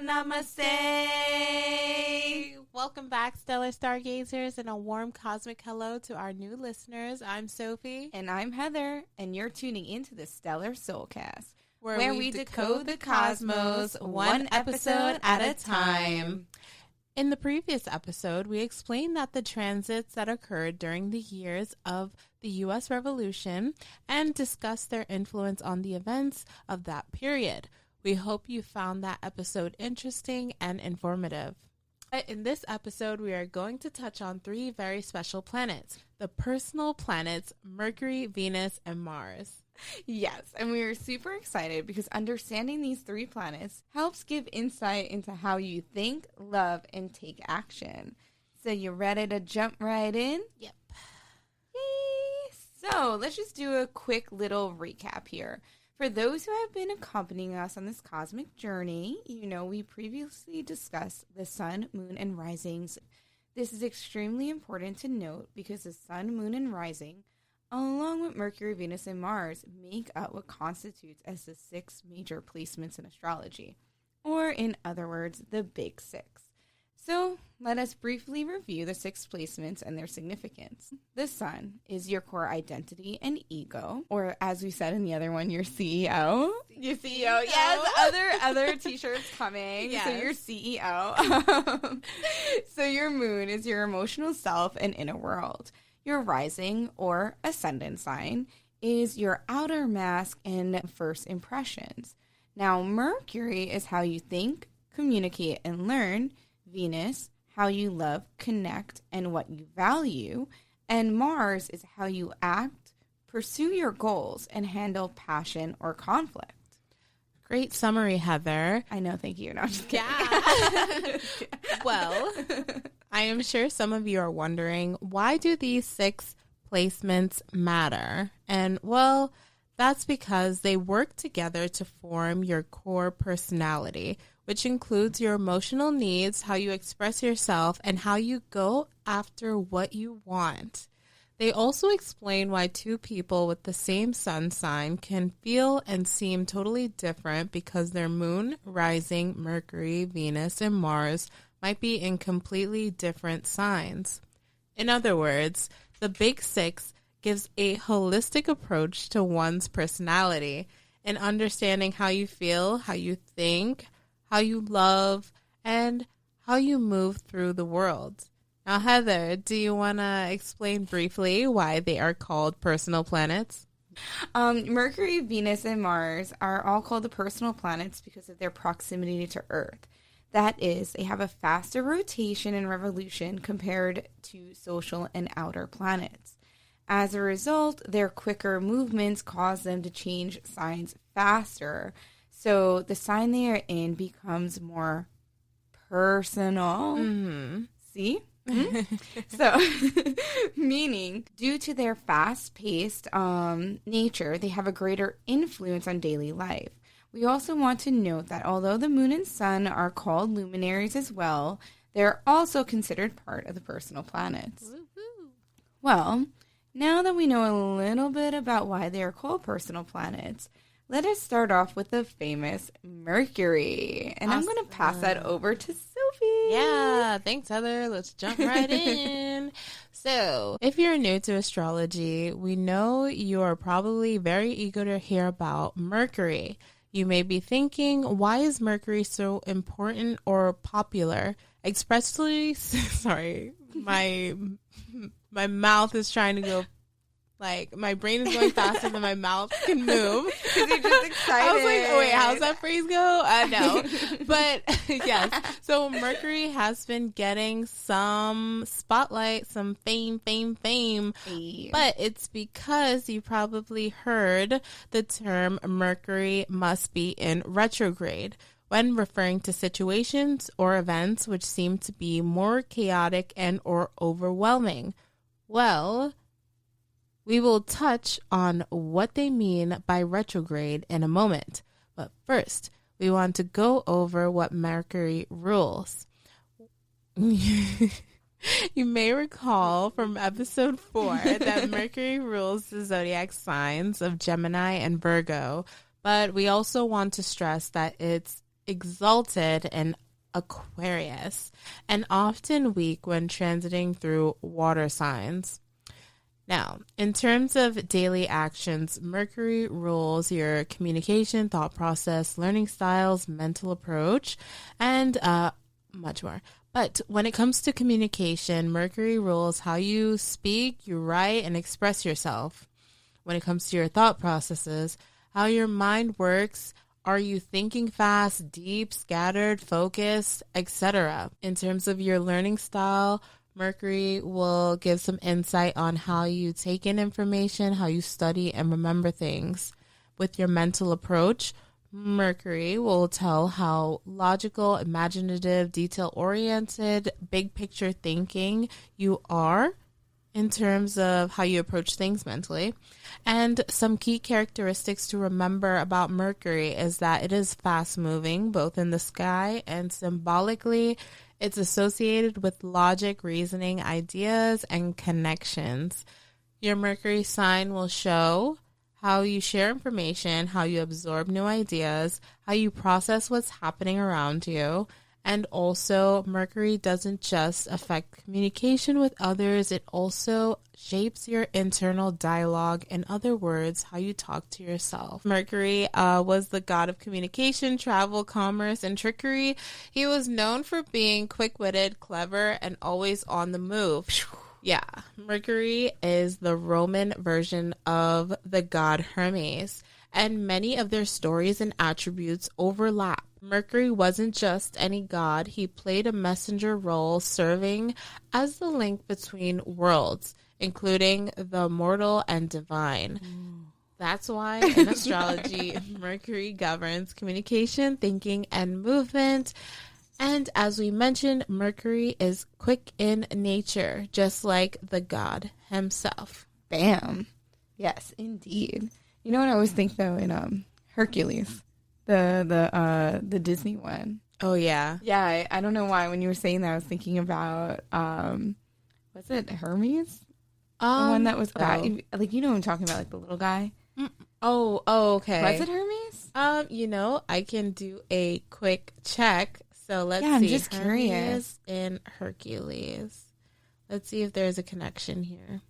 Namaste. Welcome back, Stellar Stargazers, and a warm cosmic hello to our new listeners. I'm Sophie. And I'm Heather, and you're tuning into the Stellar Soulcast, where we decode the cosmos one episode at a time. In the previous episode, we explained that the transits that occurred during the years of the U.S. Revolution and discussed their influence on the events of that period. We hope you found that episode interesting and informative. In this episode, we are going to touch on three very special planets, the personal planets Mercury, Venus, and Mars. Yes, and we are super excited because understanding these three planets helps give insight into how you think, love, and take action. So you ready to jump right in? Yep. Yay! So let's just do a quick little recap here. For those who have been accompanying us on this cosmic journey, you know we previously discussed the sun, moon, and risings. This is extremely important to note because the sun, moon, and rising, along with Mercury, Venus, and Mars, make up what constitutes as the 6 major placements in astrology, or in other words, the Big Six. So let us briefly review the 6 placements and their significance. The sun is your core identity and ego, or as we said in the other one, your CEO. Your CEO, yes. Other t-shirts coming. Yes. So your CEO. So your moon is your emotional self and inner world. Your rising or ascendant sign is your outer mask and first impressions. Now, Mercury is how you think, communicate, and learn. Venus, how you love, connect, and what you value. And Mars is how you act, pursue your goals, and handle passion or conflict. Great summary, Heather. I know, thank you. No, I'm just kidding. Yeah. Well, I am sure some of you are wondering, why do these 6 placements matter? And, well, that's because they work together to form your core personality, which includes your emotional needs, how you express yourself, and how you go after what you want. They also explain why 2 people with the same sun sign can feel and seem totally different because their moon, rising, Mercury, Venus, and Mars might be in completely different signs. In other words, the Big Six gives a holistic approach to one's personality and understanding how you feel, how you think, how you love, and how you move through the world. Now, Heather, do you want to explain briefly why they are called personal planets? Mercury, Venus, and Mars are all called the personal planets because of their proximity to Earth. That is, they have a faster rotation and revolution compared to social and outer planets. As a result, their quicker movements cause them to change signs faster. So the sign they are in becomes more personal. Mm-hmm. See? Mm-hmm. So, meaning, due to their fast-paced nature, they have a greater influence on daily life. We also want to note that although the moon and sun are called luminaries as well, they're also considered part of the personal planets. Woo-hoo. Well, now that we know a little bit about why they are called personal planets, let us start off with the famous Mercury. And awesome. I'm going to pass that over to Sophie. Yeah, thanks, Heather. Let's jump right in. So, if you're new to astrology, we know you are probably very eager to hear about Mercury. You may be thinking, why is Mercury so important or popular? Especially, sorry, my mouth is trying to go. Like, my brain is going faster than my mouth can move. Because you're just excited. I was like, oh, wait, how's that phrase go? No. But, yes. So, Mercury has been getting some spotlight, some fame. Hey. But it's because you probably heard the term Mercury must be in retrograde when referring to situations or events which seem to be more chaotic and or overwhelming. Well, we will touch on what they mean by retrograde in a moment. But first, we want to go over what Mercury rules. You may recall from episode 4 that Mercury rules the zodiac signs of Gemini and Virgo, but we also want to stress that it's exalted in Aquarius and often weak when transiting through water signs. Now, in terms of daily actions, Mercury rules your communication, thought process, learning styles, mental approach, and much more. But when it comes to communication, Mercury rules how you speak, you write, and express yourself. When it comes to your thought processes, how your mind works, are you thinking fast, deep, scattered, focused, etc. In terms of your learning style, Mercury will give some insight on how you take in information, how you study and remember things. With your mental approach, Mercury will tell how logical, imaginative, detail-oriented, big-picture thinking you are in terms of how you approach things mentally. And some key characteristics to remember about Mercury is that it is fast-moving, both in the sky and symbolically. It's associated with logic, reasoning, ideas, and connections. Your Mercury sign will show how you share information, how you absorb new ideas, how you process what's happening around you. And also, Mercury doesn't just affect communication with others, it also shapes your internal dialogue. In other words, how you talk to yourself. Mercury was the god of communication, travel, commerce, and trickery. He was known for being quick-witted, clever, and always on the move. Yeah, Mercury is the Roman version of the god Hermes, and many of their stories and attributes overlap. Mercury wasn't just any god, he played a messenger role serving as the link between worlds, including the mortal and divine. That's why in astrology, Mercury governs communication, thinking, and movement. And as we mentioned, Mercury is quick in nature, just like the god himself. Bam. Yes, indeed. You know what I always think though in Hercules, the Disney one. Oh yeah. Yeah, I don't know why when you were saying that I was thinking about was it Hermes? The one that was like you know what I'm talking about, like the little guy. Oh, okay. Was it Hermes? I can do a quick check. So let's see. I'm just Hermes curious. In Hercules. Let's see if there's a connection here.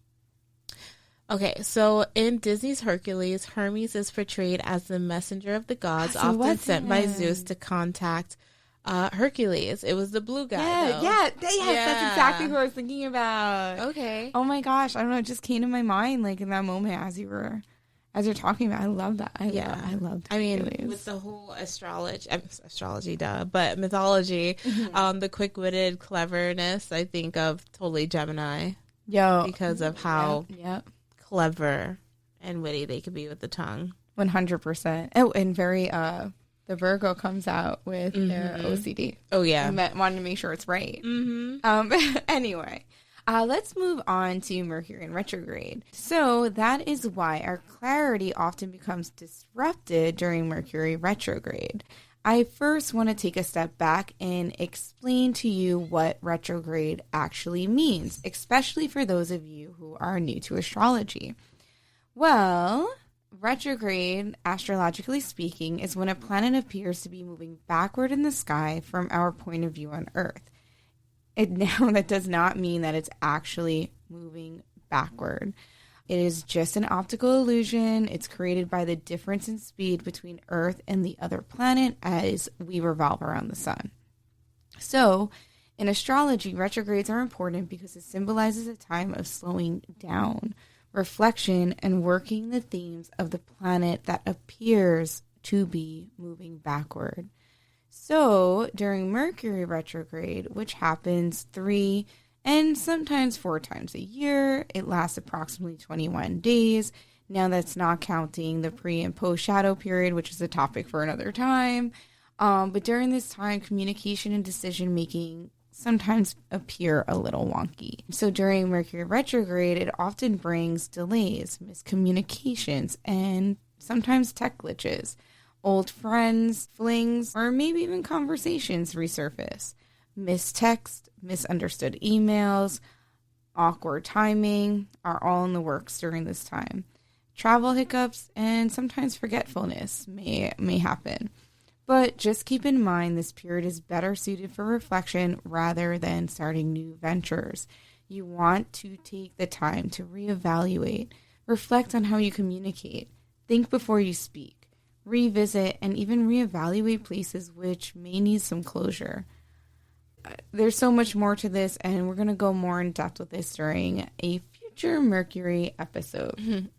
Okay, so in Disney's Hercules, Hermes is portrayed as the messenger of the gods, often sent by Zeus to contact Hercules. It was the blue guy. Yes, that's exactly who I was thinking about. Okay. Oh my gosh, I don't know, it just came to my mind like in that moment as you're talking about. I love that. I loved Hercules. I mean, with the whole astrology, but mythology, the quick-witted cleverness, I think of totally Gemini. Because of how clever and witty they could be with the tongue. 100%. Oh, and very the Virgo comes out with their OCD. Oh yeah, wanted to make sure it's right. Anyway, let's move on to Mercury in retrograde. So that is why our clarity often becomes disrupted during Mercury retrograde. I first want to take a step back and explain to you what retrograde actually means, especially for those of you who are new to astrology. Well, retrograde, astrologically speaking, is when a planet appears to be moving backward in the sky from our point of view on Earth. Now, that does not mean that it's actually moving backward. It is just an optical illusion. It's created by the difference in speed between Earth and the other planet as we revolve around the sun. So, in astrology, retrogrades are important because it symbolizes a time of slowing down, reflection, and working the themes of the planet that appears to be moving backward. So, during Mercury retrograde, which happens 3 and sometimes 4 times a year, it lasts approximately 21 days. Now, that's not counting the pre and post shadow period, which is a topic for another time. But during this time, communication and decision making sometimes appear a little wonky. So during Mercury retrograde, it often brings delays, miscommunications, and sometimes tech glitches. Old friends, flings, or maybe even conversations resurface. Missed text, misunderstood emails, awkward timing are all in the works during this time. Travel hiccups and sometimes forgetfulness may happen. But just keep in mind this period is better suited for reflection rather than starting new ventures. You want to take the time to reevaluate, reflect on how you communicate, think before you speak, revisit, and even reevaluate places which may need some closure. There's so much more to this, and we're going to go more in depth with this during a future Mercury episode.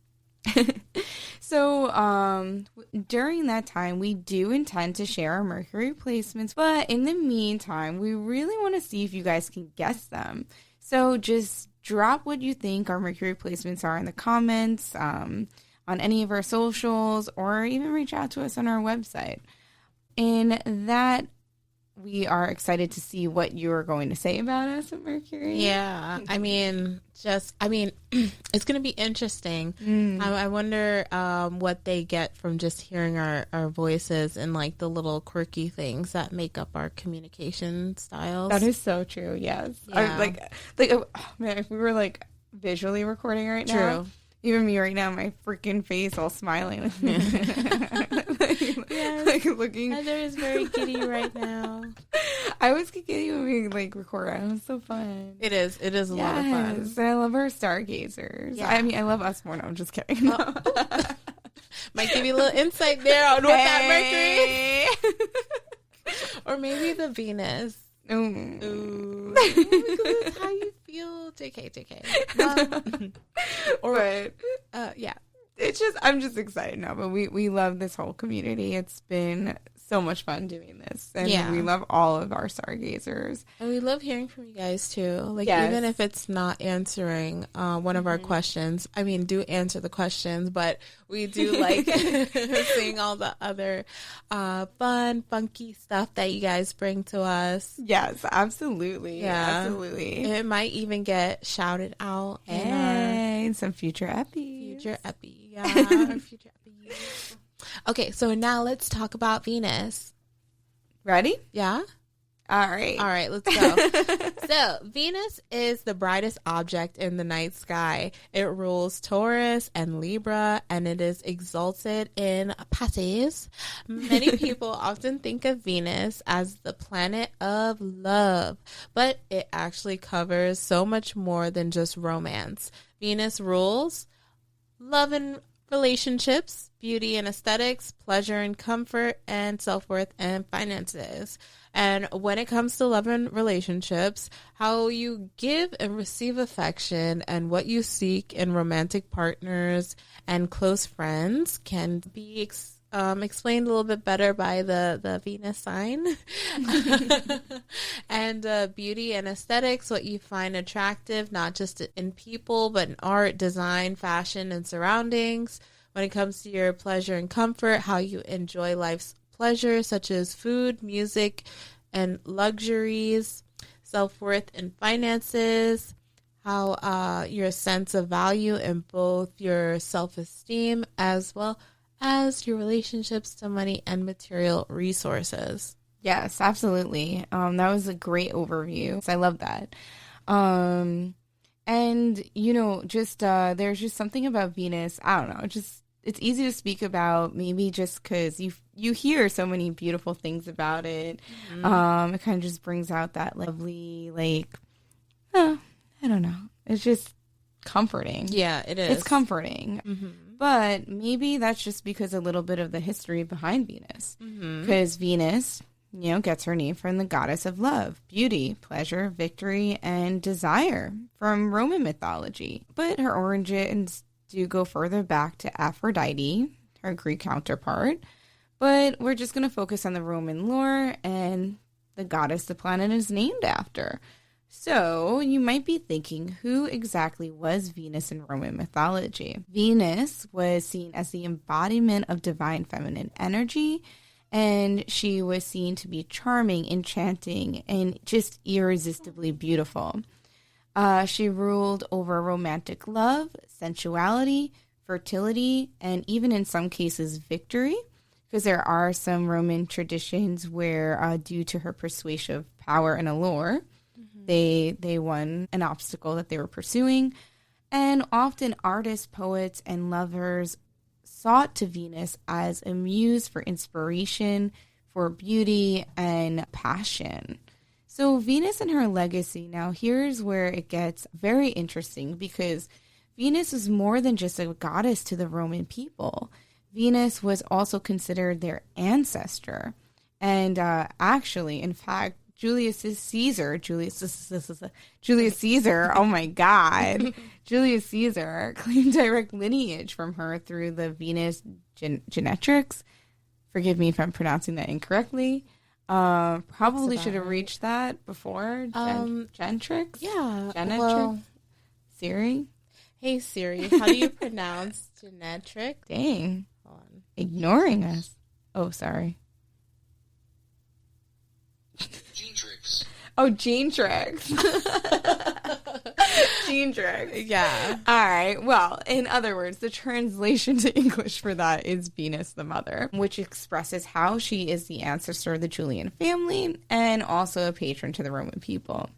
So, during that time, we do intend to share our Mercury placements, but in the meantime, we really want to see if you guys can guess them. So just drop what you think our Mercury placements are in the comments, on any of our socials, or even reach out to us on our website. In that, we are excited to see what you're going to say about us at Mercury. Yeah, I mean, it's going to be interesting. I wonder what they get from just hearing our voices and like the little quirky things that make up our communication styles. That is so true. Yes. Yeah. Oh, man, if we were like visually recording right now. Even me right now, my freaking face all smiling. Yes. Like looking. Heather is very giddy right now. I always get giddy when we like record. It was so fun. It is a lot of fun. I love our stargazers. Yeah. I mean, I love us more. No, I'm just kidding. No. Might give you a little insight there on what that Mercury is. Or maybe the Venus. Ooh. Because how you feel. JK. Yeah. It's just, I'm just excited now, but we love this whole community. It's been so much fun doing this. And we love all of our stargazers. And we love hearing from you guys too. Like, even if it's not answering one of our questions, I mean, do answer the questions, but we do like seeing all the other fun, funky stuff that you guys bring to us. Yes, absolutely. Yeah. Absolutely. It might even get shouted out in some future epis. Yeah, our future epi. Okay, so now let's talk about Venus. Ready? Yeah? All right, let's go. So, Venus is the brightest object in the night sky. It rules Taurus and Libra, and it is exalted in Pisces. Many people often think of Venus as the planet of love, but it actually covers so much more than just romance. Venus rules love and relationships, beauty and aesthetics, pleasure and comfort, and self-worth and finances. And when it comes to love and relationships, how you give and receive affection and what you seek in romantic partners and close friends can be explained a little bit better by the Venus sign. And beauty and aesthetics, what you find attractive, not just in people, but in art, design, fashion, and surroundings. When it comes to your pleasure and comfort, how you enjoy life's pleasures, such as food, music, and luxuries. Self-worth and finances, how your sense of value in both your self-esteem as well as your relationships to money and material resources. Yes, absolutely. That was a great overview. So I love that. And, there's just something about Venus. I don't know. It's easy to speak about, maybe just because you hear so many beautiful things about it. Mm-hmm. It kind of just brings out that lovely, I don't know. It's just comforting. Yeah, it is. It's comforting. Mm-hmm. But maybe that's just because a little bit of the history behind Venus. Because Venus, gets her name from the goddess of love, beauty, pleasure, victory, and desire from Roman mythology. But her origins do go further back to Aphrodite, her Greek counterpart. But we're just going to focus on the Roman lore and the goddess the planet is named after. So you might be thinking, who exactly was Venus in Roman mythology? Venus was seen as the embodiment of divine feminine energy, and she was seen to be charming, enchanting, and just irresistibly beautiful. She ruled over romantic love, sensuality, fertility, and even in some cases victory, because there are some Roman traditions where, due to her persuasive power and allure, they won an obstacle that they were pursuing. And often artists, poets, and lovers sought to Venus as a muse for inspiration, for beauty and passion. So Venus and her legacy. Now, here's where it gets very interesting because Venus is more than just a goddess to the Roman people. Venus was also considered their ancestor. And actually, in fact, Julius Caesar, oh my God, Julius Caesar claimed direct lineage from her through the Venus genetrix. Forgive me if I'm pronouncing that incorrectly. Probably should have reached that before. Gentrix? Yeah. Genetrix? Well, Siri? hey Siri, how do you pronounce genetrix? Dang. Hold on. Ignoring us. Oh, sorry. Gentrix. Oh, Gentrix. Gentrix. Yeah. All right. Well, in other words, the translation to English for that is Venus the Mother, which expresses how she is the ancestor of the Julian family and also a patron to the Roman people.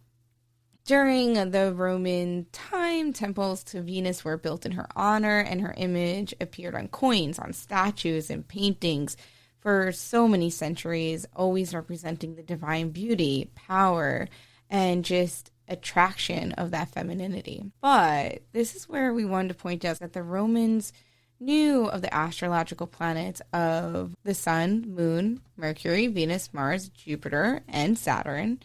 During the Roman time, temples to Venus were built in her honor, and her image appeared on coins, on statues, and paintings for so many centuries, always representing the divine beauty, power, and just attraction of that femininity. But this is where we wanted to point out that the Romans knew of the astrological planets of the Sun, Moon, Mercury, Venus, Mars, Jupiter, and Saturn.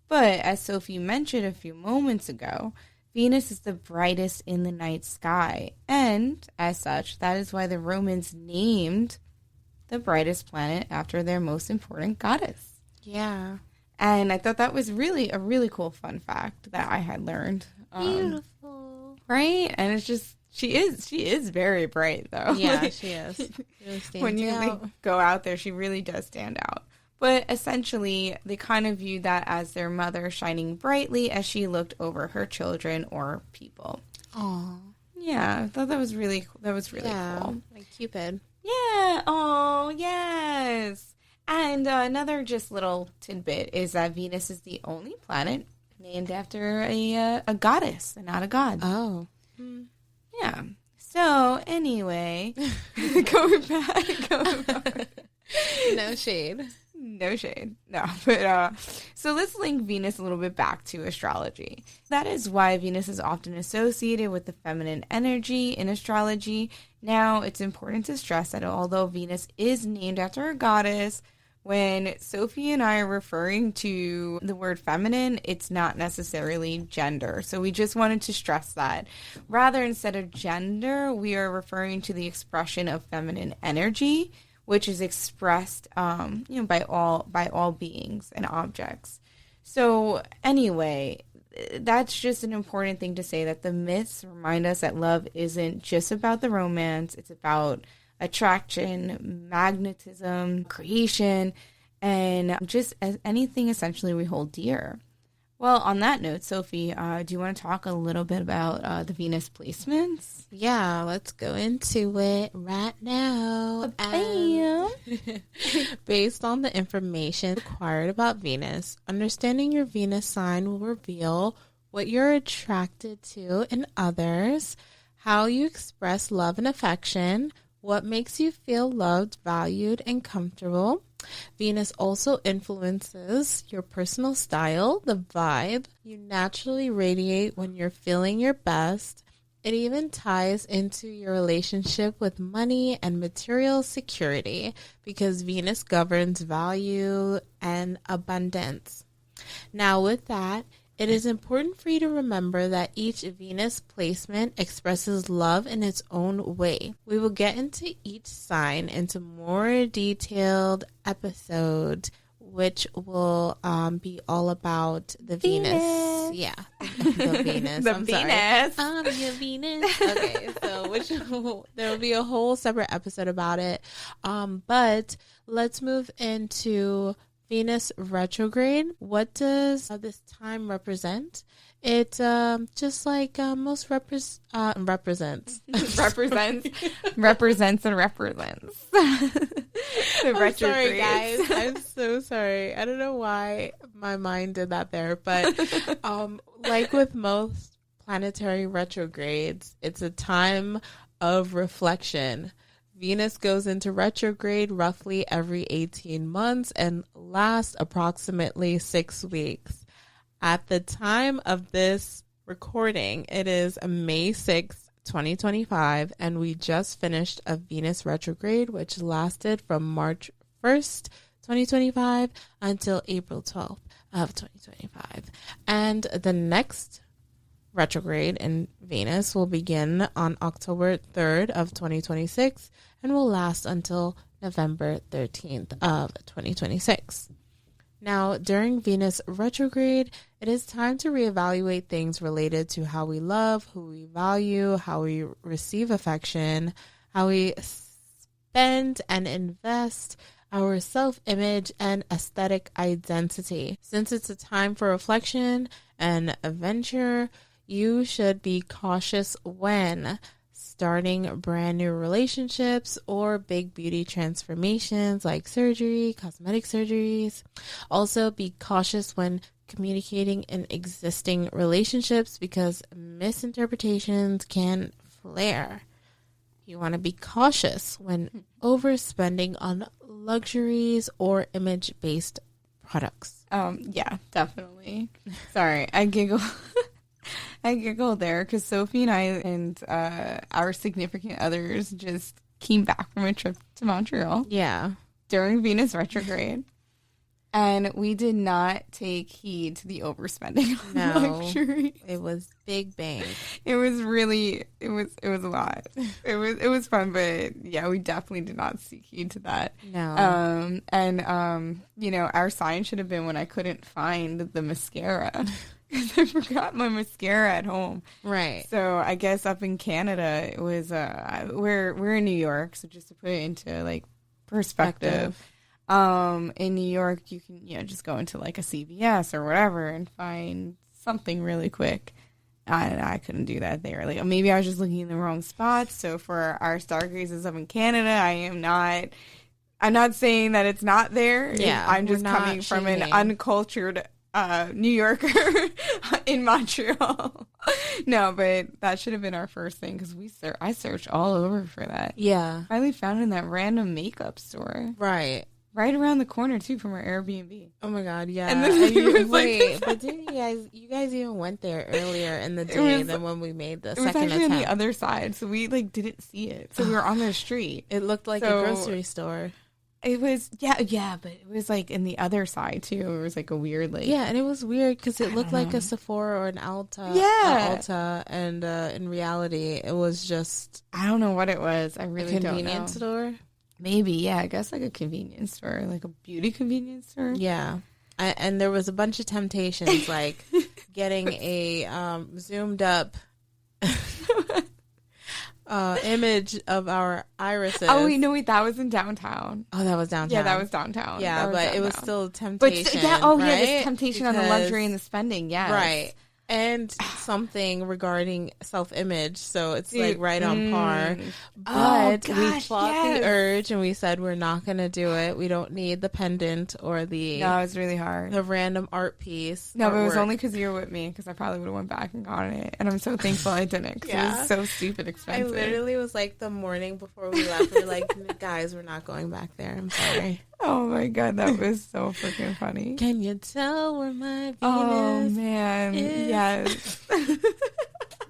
But as Sophie mentioned a few moments ago, Venus is the brightest in the night sky. And as such, that is why the Romans named the brightest planet after their most important goddess. Yeah. And I thought that was really a really cool fun fact that I had learned. Beautiful. Right? And it's just, she is very bright though. Yeah, Like, she is. Really stands when you out. go out there, she really does stand out. But essentially, they kind of viewed that as their mother shining brightly as she looked over her children or people. Aw. Yeah, I thought that was really Yeah, cool. like Cupid. Yeah. Oh, yes. And another just little tidbit is that Venus is the only planet named after a goddess and not a god. Oh. Yeah. So anyway, going back. No shade. No shade. No. But so let's link Venus a little bit back to astrology. That is why Venus is often associated with the feminine energy in astrology. Now, it's important to stress that although Venus is named after a goddess, when Sophie and I are referring to the word feminine, it's not necessarily gender. So we just wanted to stress that. Rather, instead of gender, we are referring to the expression of feminine energy, which is expressed, by all beings and objects. So anyway, that's just an important thing to say, that the myths remind us that love isn't just about the romance. It's about attraction, magnetism, creation, and just as anything essentially we hold dear. Well, on that note, Sophie, do you want to talk a little bit about the Venus placements? Yeah, let's go into it right now. Bam. Based on the information acquired about Venus, understanding your Venus sign will reveal what you're attracted to in others, how you express love and affection, what makes you feel loved, valued, and comfortable. Venus also influences your personal style, the vibe you naturally radiate when you're feeling your best. It even ties into your relationship with money and material security because Venus governs value and abundance. Now, with that, it is important for you to remember that each Venus placement expresses love in its own way. We will get into each sign into more detailed episode, which will be all about the Venus. Yeah, the Venus. The I'm Venus. Sorry. I'm your Venus. Okay, so there will be a whole separate episode about it. But let's move into Venus retrograde. What does this time represent? It just like most represents. represents and represents. The I'm retrogrades. sorry, guys. I'm so sorry. I don't know why my mind did that there, but like with most planetary retrogrades, it's a time of reflection. Venus goes into retrograde roughly every 18 months and lasts approximately 6 weeks. At the time of this recording, it is May 6th, 2025, and we just finished a Venus retrograde, which lasted from March 1st, 2025 until April 12th of 2025. And the next retrograde in Venus will begin on October 3rd of 2026 and will last until November 13th of 2026. Now, during Venus retrograde, it is time to reevaluate things related to how we love, who we value, how we receive affection, how we spend and invest, our self-image and aesthetic identity. Since it's a time for reflection and adventure, you should be cautious when starting brand new relationships or big beauty transformations like surgery, cosmetic surgeries. Also, be cautious when communicating in existing relationships because misinterpretations can flare. You want to be cautious when overspending on luxuries or image-based products. Yeah, definitely. Sorry, I giggle. I giggled there because Sophie and I and our significant others just came back from a trip to Montreal. Yeah. During Venus retrograde. And we did not take heed to the overspending on luxury. It was big bang. It was really, it was a lot. It was fun, but yeah, we definitely did not seek heed to that. No. You know, our sign should have been when I couldn't find the mascara. Because I forgot my mascara at home. Right. So I guess up in Canada, it was, we're in New York. So just to put it into like perspective. In New York, you can, just go into like a CVS or whatever and find something really quick. I couldn't do that there. Like maybe I was just looking in the wrong spots. So for our stargazers up in Canada, I'm not saying that it's not there. Yeah. I'm just coming from an uncultured New Yorker in Montreal. No, but that should have been our first thing because I searched all over for that. Yeah. Finally found it in that random makeup store. Right around the corner too from our Airbnb. Oh my God, yeah. And then but didn't you guys even went there earlier in the day than when we made the second attempt? It was actually on the other side, so we didn't see it. So we were on the street. It looked like a grocery store. It was yeah, but it was like in the other side too. It was like a weird and it was weird because it looked like a Sephora or an Ulta. Yeah, Ulta, and in reality, it was just I don't know what it was. I really don't know. Convenience store. Maybe, yeah, I guess like a convenience store, like a beauty convenience store. Yeah. And there was a bunch of temptations, like getting a zoomed up image of our irises. Oh, wait, that was in downtown. Oh, that was downtown. Yeah, that was downtown. Yeah, but downtown. It was still a temptation. But, right? this temptation on the luxury and the spending, yes. Right. And something regarding self-image, so it's like right on par. But we fought the urge, and we said we're not going to do it. We don't need the pendant or the. No, it's really hard. The random art piece. No, but it was only because you were with me. Because I probably would have went back and gotten it, and I'm so thankful I didn't. Because it was so stupid expensive. I literally was like the morning before we left. We were like, guys, we're not going back there. I'm sorry. Oh my God, that was so freaking funny. Can you tell where my Venus Oh man, is? Yes.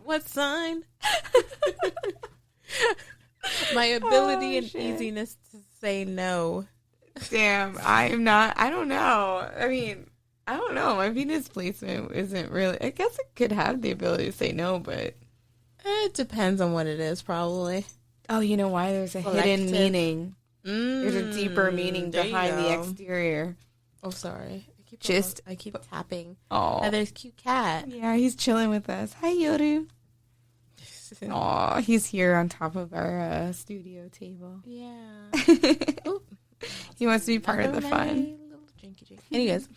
What sign? My ability and easiness to say no. Damn, I don't know. I mean, I don't know. My Venus placement isn't really, I guess it could have the ability to say no, but it depends on what it is, probably. Oh, you know why? There's a hidden meaning. There's a deeper meaning behind the exterior. Oh, sorry. I keep tapping. Oh, there's cute cat. Yeah, he's chilling with us. Hi, Yoru. Oh, he's here on top of our studio table. Yeah. He wants to be part of the fun. Anyways,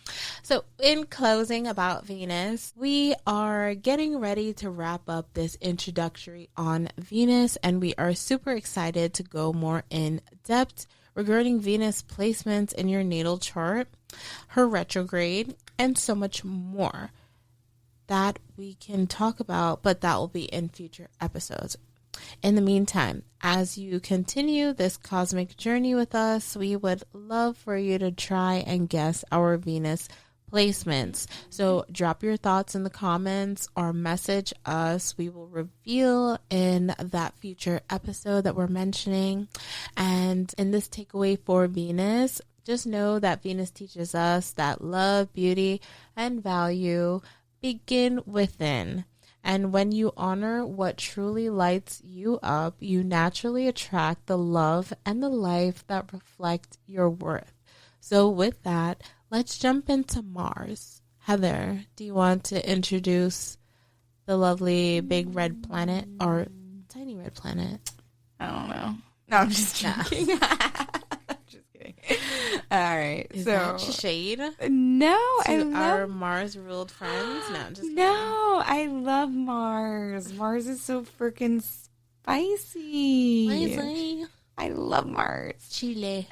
so in closing about Venus, we are getting ready to wrap up this introductory on Venus, and we are super excited to go more in depth regarding Venus placements in your natal chart, her retrograde, and so much more that we can talk about, but that will be in future episodes. In the meantime, as you continue this cosmic journey with us, we would love for you to try and guess our Venus placements. So drop your thoughts in the comments or message us. We will reveal in that future episode that we're mentioning. And in this takeaway for Venus, just know that Venus teaches us that love, beauty, and value begin within. And when you honor what truly lights you up, you naturally attract the love and the life that reflect your worth. So with that, let's jump into Mars. Heather, do you want to introduce the lovely big red planet or tiny red planet? I don't know. No, I'm just joking. Just kidding. All right. Is so that shade? No, I To love our Mars-ruled friends? No, just kidding. No, I love Mars. Mars is so freaking spicy. Leslie. I love Mars. Chile.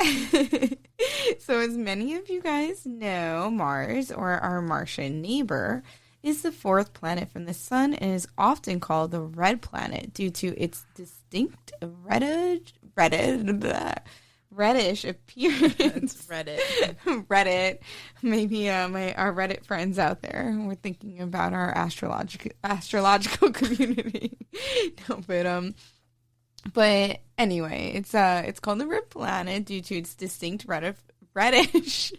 So as many of you guys know, Mars, or our Martian neighbor, is the fourth planet from the sun and is often called the red planet due to its distinct reddish appearance. Reddit. Reddit. Maybe our Reddit friends out there were thinking about our astrological community. No, but anyway, it's called the red planet due to its distinct reddish.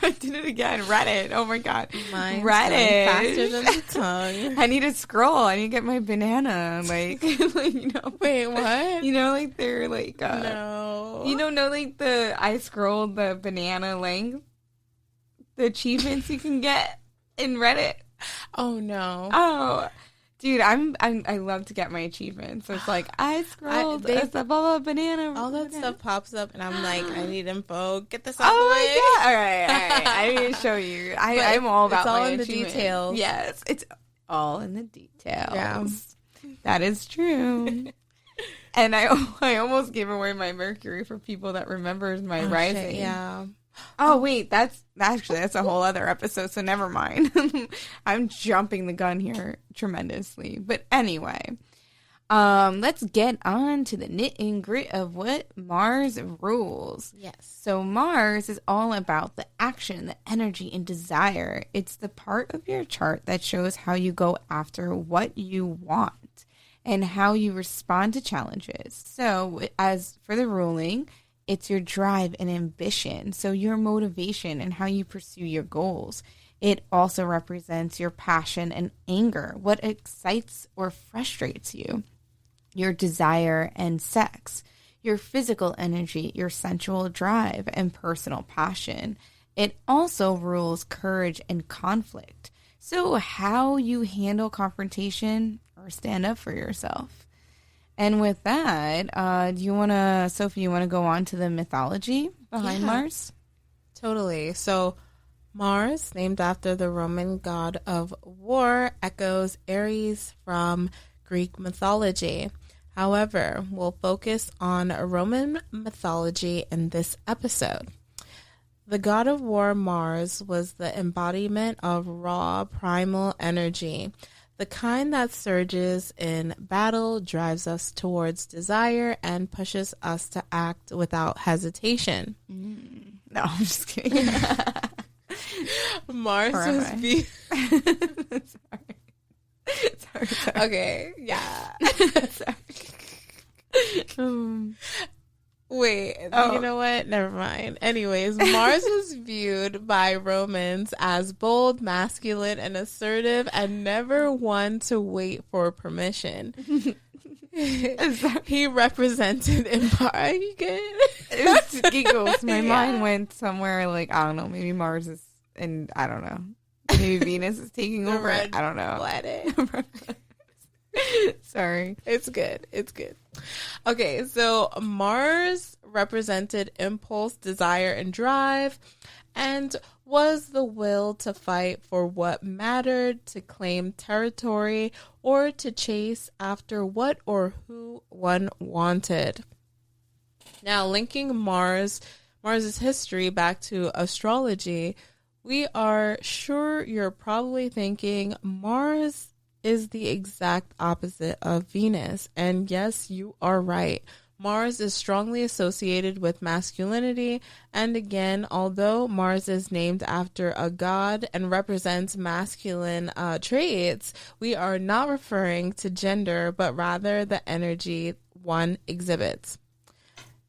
I did it again. Reddit. Oh my god. Mine's Reddit. faster than the tongue. I need to scroll. I need to get my banana. Like, Wait, what? like they're like No. like I scrolled the banana length, the achievements you can get in Reddit. Oh no. Oh, dude, I love to get my achievements. So it's like I scrolled a blah blah banana. All that stuff pops up, and I'm like, I need info. Get this out Oh the my way. god! All right. I need to show you. I'm all about it's all my in the achievements. details. Yes, it's all in the details. Yeah. That is true. And I almost gave away my Mercury for people that remembers my rising. Shit, yeah. Oh wait, that's a whole other episode, so never mind. I'm jumping the gun here tremendously. But anyway, let's get on to the nit and grit of what Mars rules. Yes. So Mars is all about the action, the energy, and desire. It's the part of your chart that shows how you go after what you want and how you respond to challenges. So as for the ruling, it's your drive and ambition, so your motivation and how you pursue your goals. It also represents your passion and anger, what excites or frustrates you, your desire and sex, your physical energy, your sensual drive, and personal passion. It also rules courage and conflict, so how you handle confrontation or stand up for yourself. And with that, Sophie, you want to go on to the mythology behind Mars? Totally. So Mars, named after the Roman god of war, echoes Ares from Greek mythology. However, we'll focus on Roman mythology in this episode. The god of war Mars was the embodiment of raw, primal energy. The kind that surges in battle, drives us towards desire, and pushes us to act without hesitation. No, I'm just kidding. Mars Or am was I? Sorry. Okay, yeah. Wait, Oh. you know what? Never mind. Anyways, Mars was viewed by Romans as bold, masculine, and assertive, and never one to wait for permission. He represented Are you good? It's giggles. My Yeah. mind went somewhere like, I don't know, maybe Mars is, and I don't know. Maybe Venus is taking The over. red I don't know. planet. Sorry. It's good. It's good. Okay, so Mars represented impulse, desire, and drive, and was the will to fight for what mattered, to claim territory, or to chase after what or who one wanted. Now, linking Mars's history back to astrology, we are sure you're probably thinking Mars is the exact opposite of Venus. And yes, you are right. Mars is strongly associated with masculinity, and again, although Mars is named after a god and represents masculine traits, we are not referring to gender, but rather the energy one exhibits.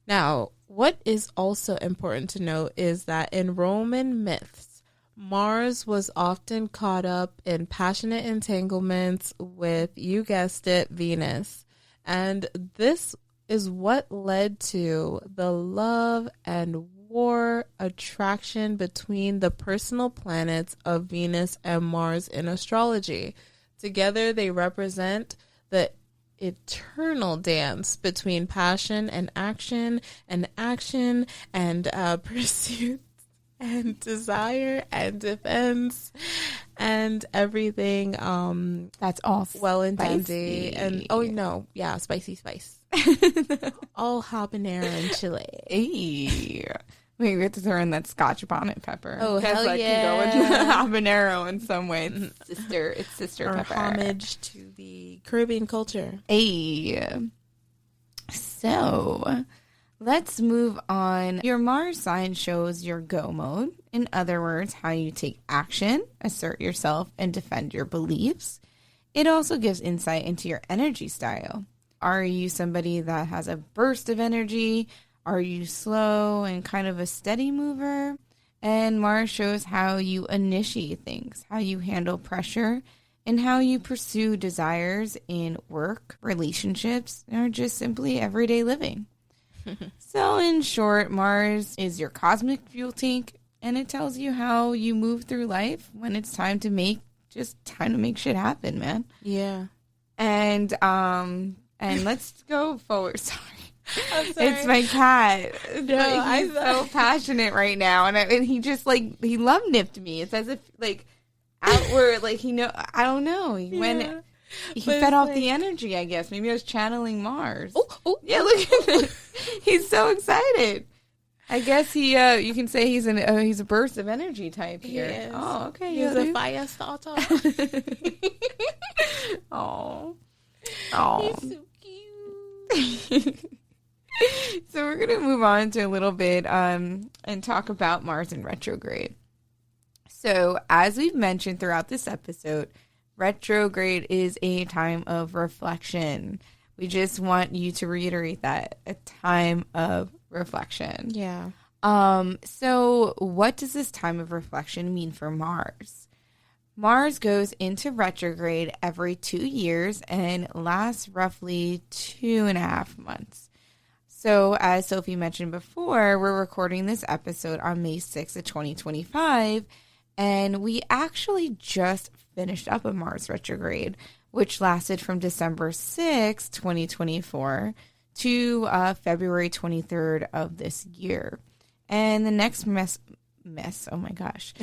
Now, what is also important to note is that in Roman myths, Mars was often caught up in passionate entanglements with, you guessed it, Venus. And this is what led to the love and war attraction between the personal planets of Venus and Mars in astrology. Together, they represent the eternal dance between passion and action and pursuit and desire and defense and everything. That's all well and spicy. dandy. And spicy spice. All habanero and chile. Hey. Wait, we have to throw in that Scotch bonnet pepper. Oh, hell that yeah. can go with habanero in some way. It's sister Or pepper. homage to the Caribbean culture. Hey. So, let's move on. Your Mars sign shows your go mode. In other words, how you take action, assert yourself, and defend your beliefs. It also gives insight into your energy style. Are you somebody that has a burst of energy? Are you slow and kind of a steady mover? And Mars shows how you initiate things, how you handle pressure, and how you pursue desires in work, relationships, or just simply everyday living. So in short, Mars is your cosmic fuel tank, and it tells you how you move through life when it's time to make shit happen, man. Yeah. And let's go forward. Sorry. I'm sorry. It's my cat. No, He's so passionate right now, and he just he love nipped me. It's as if outward, I don't know. He went. He fed off the energy, I guess. Maybe I was channeling Mars. Oh, yeah! Look at this. He's so excited. I guess he. You can say he's a burst of energy type here. Yes. Oh, okay. He's a fire starter. Oh. He's so cute. So we're gonna move on to a little bit and talk about Mars in retrograde. So as we've mentioned throughout this episode, retrograde is a time of reflection. We just want you to reiterate that, a time of reflection. Yeah. So what does this time of reflection mean for Mars? Mars goes into retrograde every 2 years and lasts roughly 2.5 months. So as Sophie mentioned before, we're recording this episode on May 6th of 2025, and we actually just finished up a Mars retrograde, which lasted from December 6th, 2024 to February 23rd of this year. And the next oh my gosh.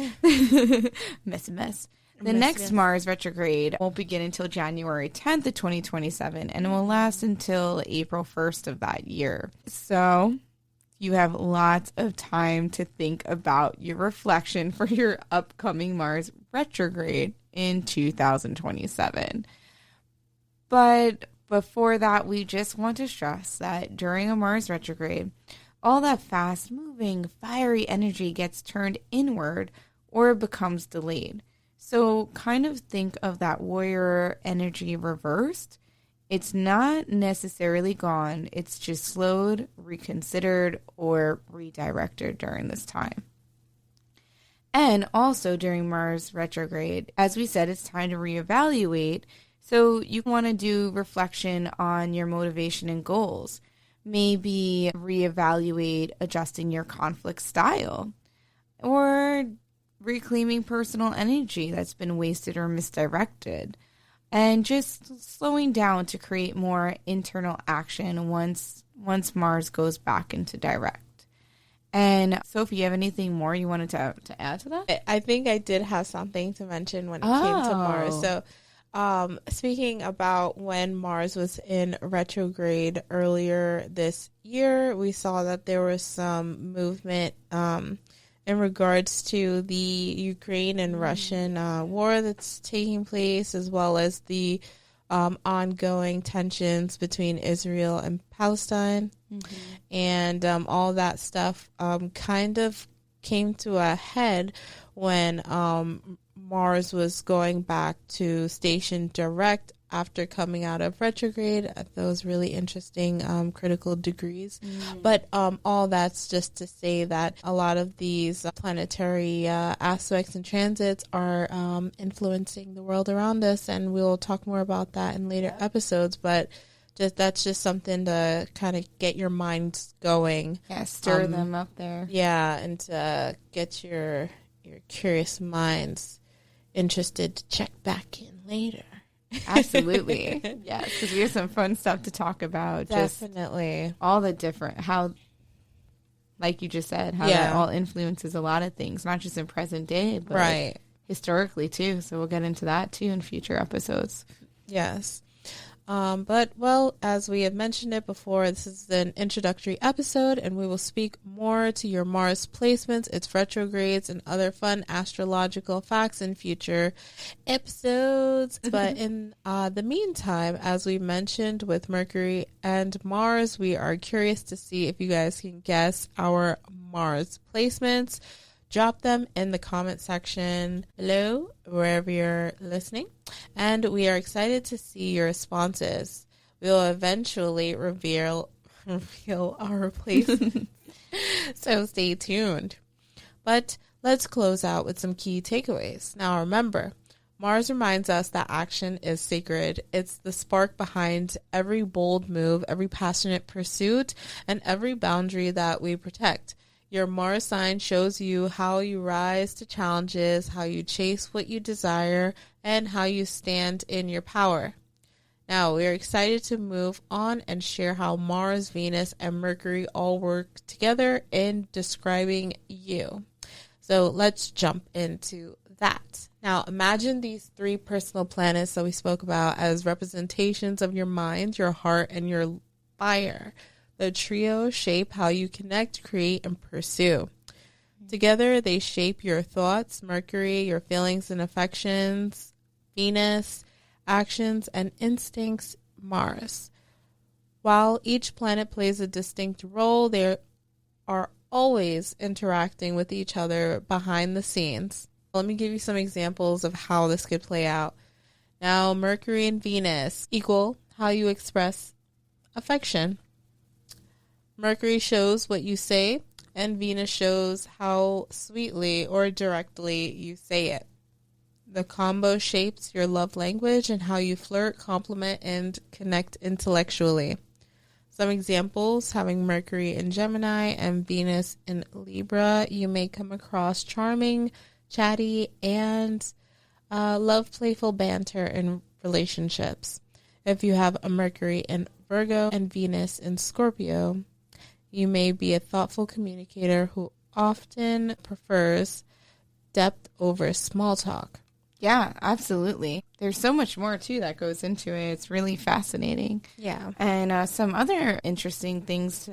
The next Mars retrograde won't begin until January 10th of 2027, and it will last until April 1st of that year. So you have lots of time to think about your reflection for your upcoming Mars retrograde in 2027. But before that, we just want to stress that during a Mars retrograde, all that fast-moving, fiery energy gets turned inward or becomes delayed. So kind of think of that warrior energy reversed. It's not necessarily gone. It's just slowed, reconsidered, or redirected during this time. And also during Mars retrograde, as we said, it's time to reevaluate. So you want to do reflection on your motivation and goals. Maybe reevaluate adjusting your conflict style, or reclaiming personal energy that's been wasted or misdirected, and just slowing down to create more internal action once Mars goes back into direct. And Sophie, you have anything more you wanted to add to that? I think I did have something to mention when it came to Mars. So speaking about when Mars was in retrograde earlier this year, we saw that there was some movement in regards to the Ukraine and Russian war that's taking place, as well as the ongoing tensions between Israel and Palestine. And all that stuff kind of came to a head when Mars was going back to station direct after coming out of retrograde at those really interesting critical degrees. But all that's just to say that a lot of these planetary aspects and transits are influencing the world around us, and we'll talk more about that in later episodes. But that's just something to kind of get your minds going. Yeah, stir them up there. Yeah, and to get your curious minds interested to check back in later. Absolutely. Yes, because we have some fun stuff to talk about. Definitely. Just all the different, how, like you just said, how that all influences a lot of things, not just in present day, but historically too. So we'll get into that too in future episodes. Yes. But, well, as we have mentioned it before, this is an introductory episode, and we will speak more to your Mars placements, its retrogrades, and other fun astrological facts in future episodes. But in the meantime, as we mentioned with Mercury and Mars, we are curious to see if you guys can guess our Mars placements. Drop them in the comment section below, wherever you're listening. And we are excited to see your responses. We'll eventually reveal our placements. So stay tuned. But let's close out with some key takeaways. Now remember, Mars reminds us that action is sacred. It's the spark behind every bold move, every passionate pursuit, and every boundary that we protect. Your Mars sign shows you how you rise to challenges, how you chase what you desire, and how you stand in your power. Now, we are excited to move on and share how Mars, Venus, and Mercury all work together in describing you. So let's jump into that. Now, imagine these three personal planets that we spoke about as representations of your mind, your heart, and your fire. The trio shape how you connect, create, and pursue. Together, they shape your thoughts, Mercury, your feelings and affections, Venus, actions, and instincts, Mars. While each planet plays a distinct role, they are always interacting with each other behind the scenes. Let me give you some examples of how this could play out. Now, Mercury and Venus equal how you express affection. Mercury shows what you say, and Venus shows how sweetly or directly you say it. The combo shapes your love language and how you flirt, compliment, and connect intellectually. Some examples, having Mercury in Gemini and Venus in Libra, you may come across charming, chatty, and love playful banter in relationships. If you have a Mercury in Virgo and Venus in Scorpio, you may be a thoughtful communicator who often prefers depth over small talk. Yeah, absolutely. There's so much more, too, that goes into it. It's really fascinating. Yeah. And some other interesting things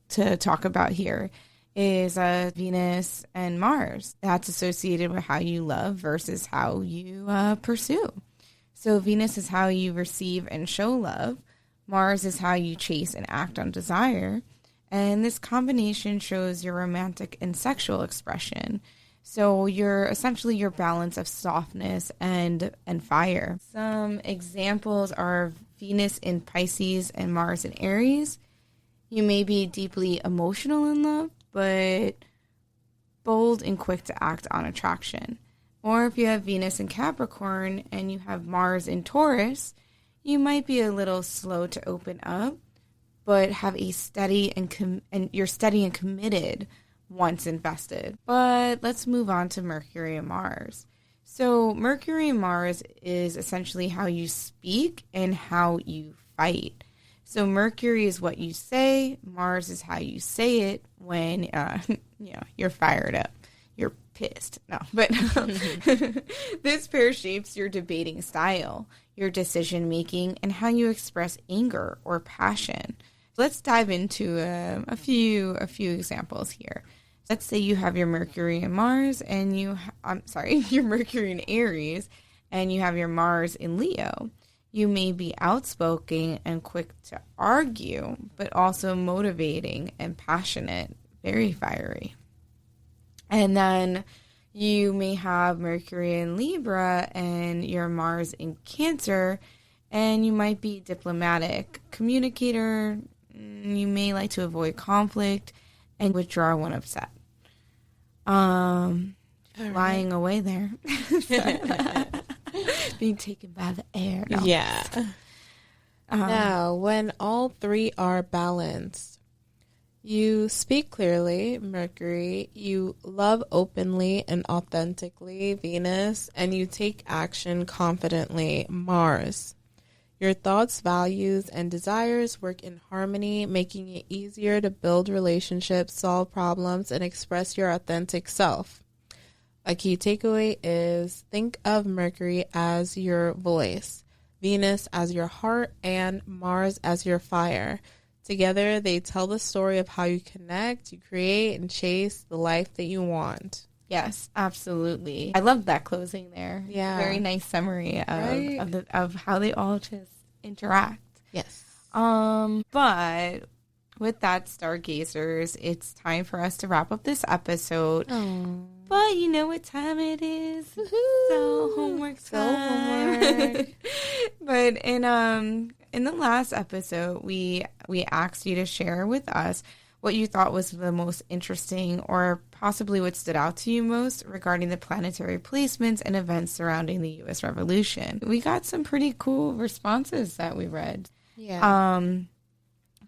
to talk about here is Venus and Mars. That's associated with how you love versus how you pursue. So Venus is how you receive and show love. Mars is how you chase and act on desire. And this combination shows your romantic and sexual expression. So you're essentially your balance of softness and fire. Some examples are Venus in Pisces and Mars in Aries. You may be deeply emotional in love, but bold and quick to act on attraction. Or if you have Venus in Capricorn and you have Mars in Taurus, you might be a little slow to open up, but have a steady and you're steady and committed once invested. But let's move on to Mercury and Mars. So Mercury and Mars is essentially how you speak and how you fight. So Mercury is what you say. Mars is how you say it when you're fired up. You're pissed. No, but this pair shapes your debating style, your decision making, and how you express anger or passion. Let's dive into a few examples here. Let's say you have your Mercury and Mars and your Mercury in Aries and you have your Mars in Leo. You may be outspoken and quick to argue, but also motivating and passionate, very fiery. And then you may have Mercury in Libra and your Mars in Cancer, and you might be diplomatic, communicator. You may like to avoid conflict and withdraw when upset. Flying away there. Being taken by the air. No. Yeah. Now, when all three are balanced, you speak clearly, Mercury. You love openly and authentically, Venus. And you take action confidently, Mars. Your thoughts, values, and desires work in harmony, making it easier to build relationships, solve problems, and express your authentic self. A key takeaway is think of Mercury as your voice, Venus as your heart, and Mars as your fire. Together, they tell the story of how you connect, you create, and chase the life that you want. Yes, absolutely. I love that closing there. Yeah. Very nice summary of how they all just interact. Yes. But with that, stargazers, it's time for us to wrap up this episode. Oh. But you know what time it is. Woo-hoo. So homework time. But in the last episode, we asked you to share with us what you thought was the most interesting or possibly what stood out to you most regarding the planetary placements and events surrounding the U.S. Revolution. We got some pretty cool responses that we read. Yeah.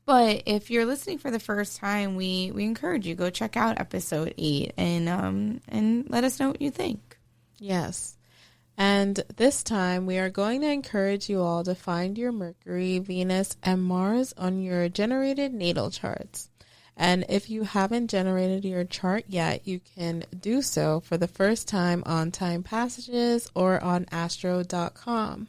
But if you're listening for the first time, we encourage you, go check out episode 8 and let us know what you think. Yes. And this time we are going to encourage you all to find your Mercury, Venus, and Mars on your generated natal charts. And if you haven't generated your chart yet, you can do so for the first time on Time Passages or on astro.com.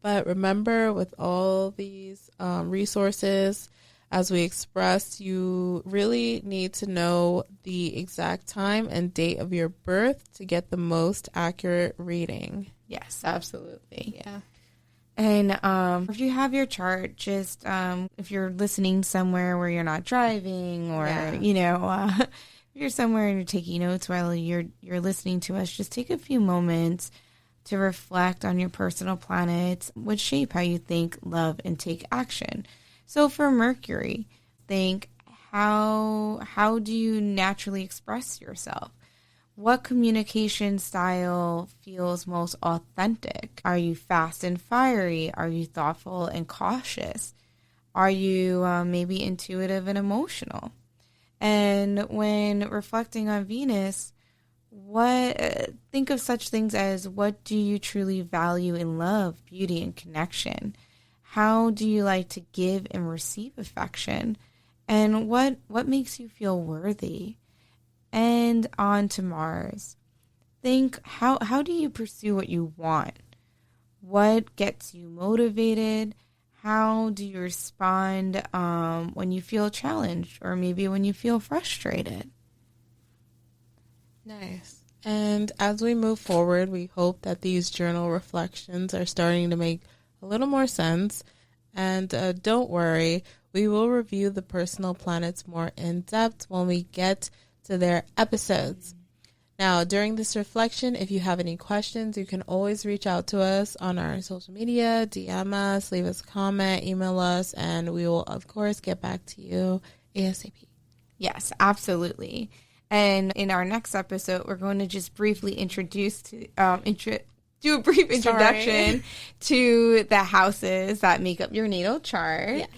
But remember, with all these resources, as we expressed, you really need to know the exact time and date of your birth to get the most accurate reading. Yes, absolutely. Yeah. And if you have your chart, just if you're listening somewhere where you're not driving or, if you're somewhere and you're taking notes while you're listening to us, just take a few moments to reflect on your personal planets, which shape how you think, love, and take action. So for Mercury, think how do you naturally express yourself? What communication style feels most authentic? Are you fast and fiery? Are you thoughtful and cautious? Are you maybe intuitive and emotional? And when reflecting on Venus, think of such things as what do you truly value in love, beauty, and connection? How do you like to give and receive affection? And what makes you feel worthy? And on to Mars. Think, how do you pursue what you want? What gets you motivated? How do you respond when you feel challenged or maybe when you feel frustrated? Nice. And as we move forward, we hope that these journal reflections are starting to make a little more sense. And don't worry, we will review the personal planets more in depth when we get to their episodes. Now, during this reflection, if you have any questions, you can always reach out to us on our social media, DM us, leave us a comment, email us, and we will, of course, get back to you ASAP. Yes, absolutely. And in our next episode, we're going to just briefly do a brief introduction to the houses that make up your natal chart. Yes.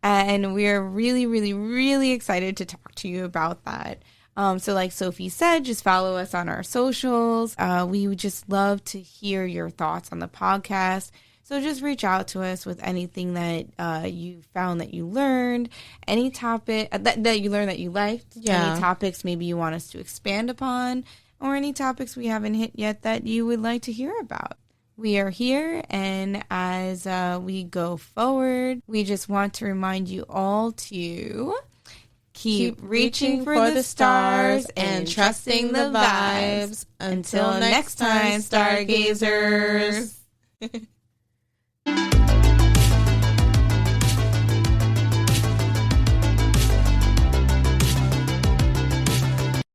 And we're really, really, really excited to talk to you about that. So like Sophie said, just follow us on our socials. We would just love to hear your thoughts on the podcast. So just reach out to us with anything that you found that you learned, any topic that you learned that you liked, any topics maybe you want us to expand upon, or any topics we haven't hit yet that you would like to hear about. We are here, and as we go forward, we just want to remind you all to Keep reaching for the stars and trusting the vibes. Until next time, stargazers.